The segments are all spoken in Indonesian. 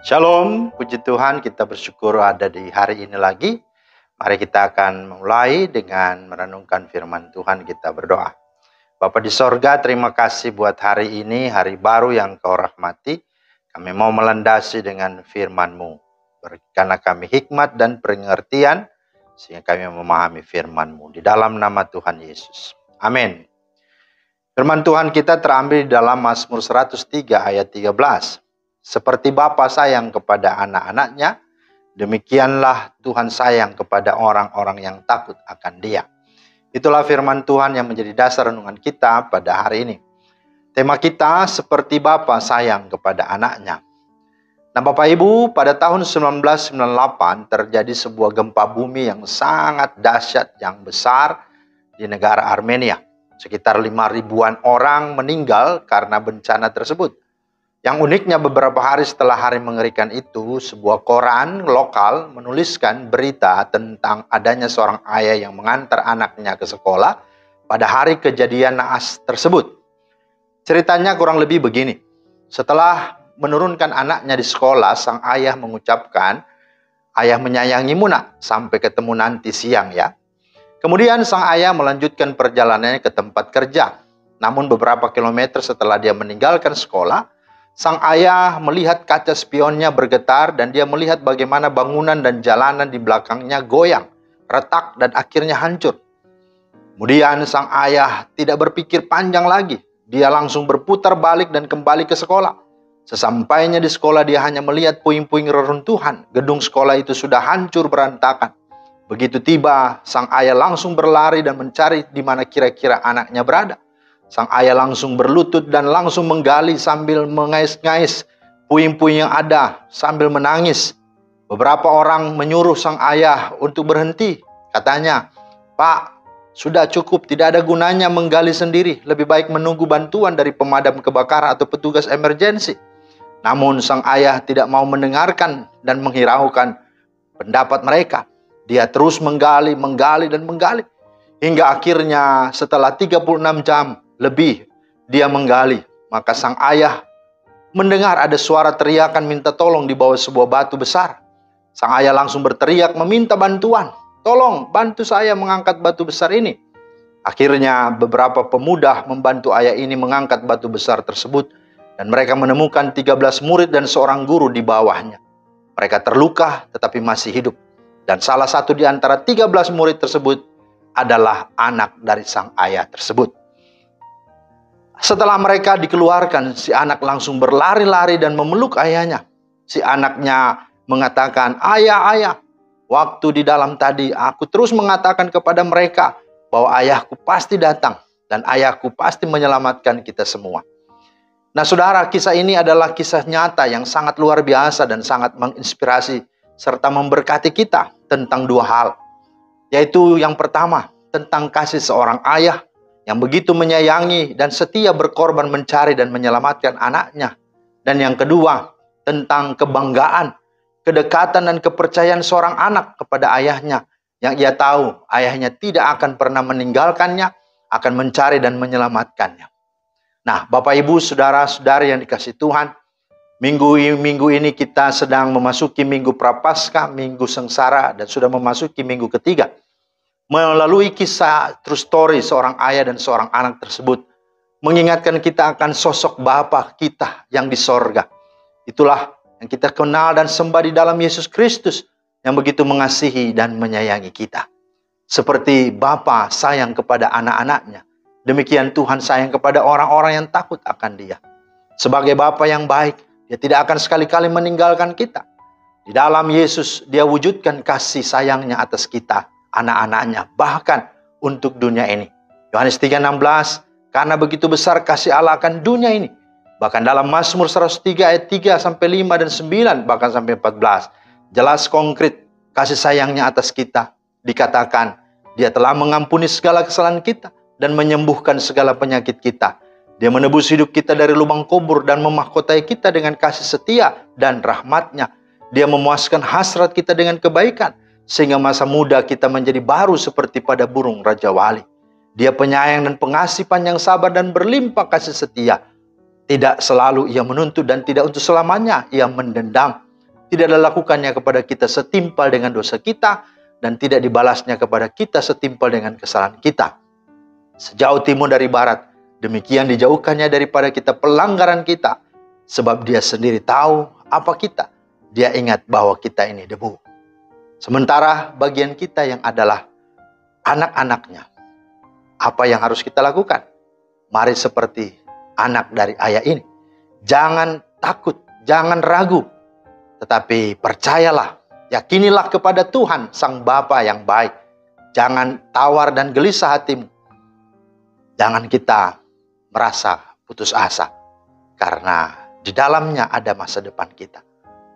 Shalom, puji Tuhan, kita bersyukur ada di hari ini lagi. Mari kita akan mulai dengan merenungkan firman Tuhan, kita berdoa. Bapa di sorga, terima kasih buat hari ini, hari baru yang Kau rahmati. Kami mau melandasi dengan firman-Mu. Berikanlah kami hikmat dan pengertian, sehingga kami memahami firman-Mu. Di dalam nama Tuhan Yesus. Amin. Firman Tuhan kita terambil di dalam Mazmur 103 ayat 13. Seperti Bapa sayang kepada anak-anaknya, demikianlah Tuhan sayang kepada orang-orang yang takut akan Dia. Itulah firman Tuhan yang menjadi dasar renungan kita pada hari ini. Tema kita, seperti Bapa sayang kepada anaknya. Nah Bapak Ibu, pada tahun 1998 terjadi sebuah gempa bumi yang sangat dahsyat, yang besar di negara Armenia. Sekitar 5.000-an orang meninggal karena bencana tersebut. Yang uniknya, beberapa hari setelah hari mengerikan itu, sebuah koran lokal menuliskan berita tentang adanya seorang ayah yang mengantar anaknya ke sekolah pada hari kejadian naas tersebut. Ceritanya kurang lebih begini. Setelah menurunkan anaknya di sekolah, sang ayah mengucapkan, "Ayah menyayangimu nak, sampai ketemu nanti siang ya." Kemudian sang ayah melanjutkan perjalanannya ke tempat kerja. Namun beberapa kilometer setelah dia meninggalkan sekolah, sang ayah melihat kaca spionnya bergetar dan dia melihat bagaimana bangunan dan jalanan di belakangnya goyang, retak dan akhirnya hancur. Kemudian sang ayah tidak berpikir panjang lagi. Dia langsung berputar balik dan kembali ke sekolah. Sesampainya di sekolah dia hanya melihat puing-puing reruntuhan. Gedung sekolah itu sudah hancur berantakan. Begitu tiba, sang ayah langsung berlari dan mencari di mana kira-kira anaknya berada. Sang ayah langsung berlutut dan langsung menggali sambil mengais-ngais puing-puing yang ada sambil menangis. Beberapa orang menyuruh sang ayah untuk berhenti. Katanya, "Pak, sudah cukup, tidak ada gunanya menggali sendiri. Lebih baik menunggu bantuan dari pemadam kebakaran atau petugas emergensi." Namun sang ayah tidak mau mendengarkan dan menghiraukan pendapat mereka. Dia terus menggali dan menggali. Hingga akhirnya setelah 36 jam lebih dia menggali, maka sang ayah mendengar ada suara teriakan minta tolong di bawah sebuah batu besar. Sang ayah langsung berteriak meminta bantuan. "Tolong bantu saya mengangkat batu besar ini." Akhirnya beberapa pemuda membantu ayah ini mengangkat batu besar tersebut dan mereka menemukan 13 murid dan seorang guru di bawahnya. Mereka terluka tetapi masih hidup. Dan salah satu di antara 13 murid tersebut adalah anak dari sang ayah tersebut. Setelah mereka dikeluarkan, si anak langsung berlari-lari dan memeluk ayahnya. Si anaknya mengatakan, ayah, waktu di dalam tadi aku terus mengatakan kepada mereka bahwa ayahku pasti datang dan ayahku pasti menyelamatkan kita semua." Nah saudara, kisah ini adalah kisah nyata yang sangat luar biasa dan sangat menginspirasi serta memberkati kita tentang dua hal. Yaitu yang pertama, tentang kasih seorang ayah yang begitu menyayangi dan setia berkorban mencari dan menyelamatkan anaknya. Dan yang kedua, tentang kebanggaan, kedekatan dan kepercayaan seorang anak kepada ayahnya, yang ia tahu ayahnya tidak akan pernah meninggalkannya, akan mencari dan menyelamatkannya. Nah, Bapak Ibu, saudara-saudari yang dikasihi Tuhan, minggu ini kita sedang memasuki minggu Prapaskah, minggu sengsara, dan sudah memasuki minggu ketiga. Melalui kisah true story seorang ayah dan seorang anak tersebut, mengingatkan kita akan sosok Bapa kita yang di sorga. Itulah yang kita kenal dan sembah di dalam Yesus Kristus, yang begitu mengasihi dan menyayangi kita. Seperti Bapa sayang kepada anak-anaknya, demikian Tuhan sayang kepada orang-orang yang takut akan Dia. Sebagai Bapa yang baik, Dia tidak akan sekali-kali meninggalkan kita. Di dalam Yesus, Dia wujudkan kasih sayangnya atas kita, anak-anaknya, bahkan untuk dunia ini. Yohanes 3:16, karena begitu besar kasih Allah akan dunia ini. Bahkan dalam Mazmur 103 ayat 3-5 dan 9, bahkan sampai 14. Jelas konkret kasih sayangnya atas kita. Dikatakan, Dia telah mengampuni segala kesalahan kita dan menyembuhkan segala penyakit kita. Dia menebus hidup kita dari lubang kubur dan memahkotai kita dengan kasih setia dan rahmat-Nya. Dia memuaskan hasrat kita dengan kebaikan, sehingga masa muda kita menjadi baru seperti pada burung Raja Wali. Dia penyayang dan pengasih, panjang sabar dan berlimpah kasih setia. Tidak selalu Ia menuntut dan tidak untuk selamanya Ia mendendam. Tidak dilakukannya kepada kita setimpal dengan dosa kita, dan tidak dibalasnya kepada kita setimpal dengan kesalahan kita. Sejauh timur dari barat, demikian dijauhkannya daripada kita pelanggaran kita. Sebab Dia sendiri tahu apa kita. Dia ingat bahwa kita ini debu. Sementara bagian kita yang adalah anak-anaknya, apa yang harus kita lakukan? Mari seperti anak dari ayah ini. Jangan takut, jangan ragu. Tetapi percayalah, yakinilah kepada Tuhan Sang Bapa yang baik. Jangan tawar dan gelisah hatimu. Jangan kita merasa putus asa, karena di dalamnya ada masa depan kita.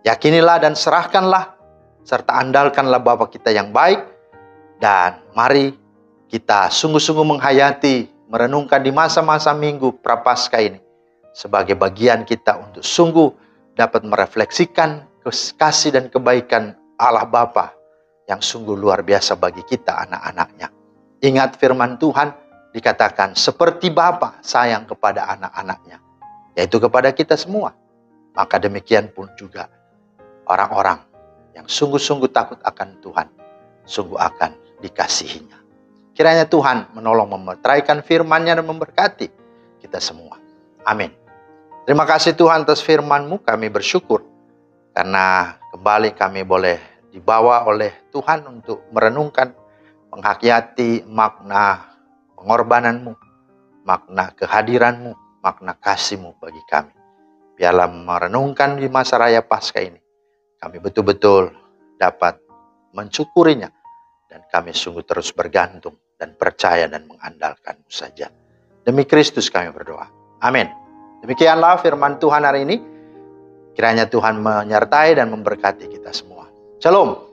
Yakinilah dan serahkanlah, serta andalkanlah Bapa kita yang baik. Dan mari kita sungguh-sungguh menghayati, merenungkan di masa-masa minggu Prapaskah ini sebagai bagian kita untuk sungguh dapat merefleksikan kasih dan kebaikan Allah Bapa yang sungguh luar biasa bagi kita anak-anaknya. Ingat firman Tuhan, dikatakan seperti Bapa sayang kepada anak-anaknya, yaitu kepada kita semua. Maka demikian pun juga orang-orang yang sungguh-sungguh takut akan Tuhan, sungguh akan dikasihinya. Kiranya Tuhan menolong memeteraikan firman-Nya dan memberkati kita semua. Amin. Terima kasih Tuhan atas firman-Mu, kami bersyukur karena kembali kami boleh dibawa oleh Tuhan untuk merenungkan, menghayati makna pengorbanan-Mu, makna kehadiran-Mu, makna kasih-Mu bagi kami. Biarlah merenungkan di masa raya Paskah ini, kami betul-betul dapat mensyukurinya, dan kami sungguh terus bergantung dan percaya dan mengandalkan-Mu saja. Demi Kristus kami berdoa. Amin. Demikianlah firman Tuhan hari ini. Kiranya Tuhan menyertai dan memberkati kita semua. Shalom.